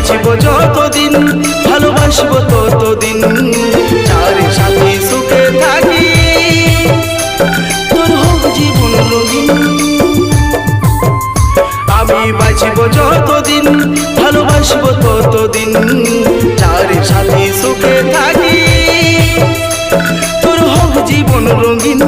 বাঁচব যতদিন ভালোবাসবো ততদিন যার সাথে সুখে থাকি তোর হোক জীবন রঙিন আমি বাঁচব যতদিন ভালোবাসবো ততদিন যার সাথে সুখে থাকি তোর হোক জীবন রঙিন।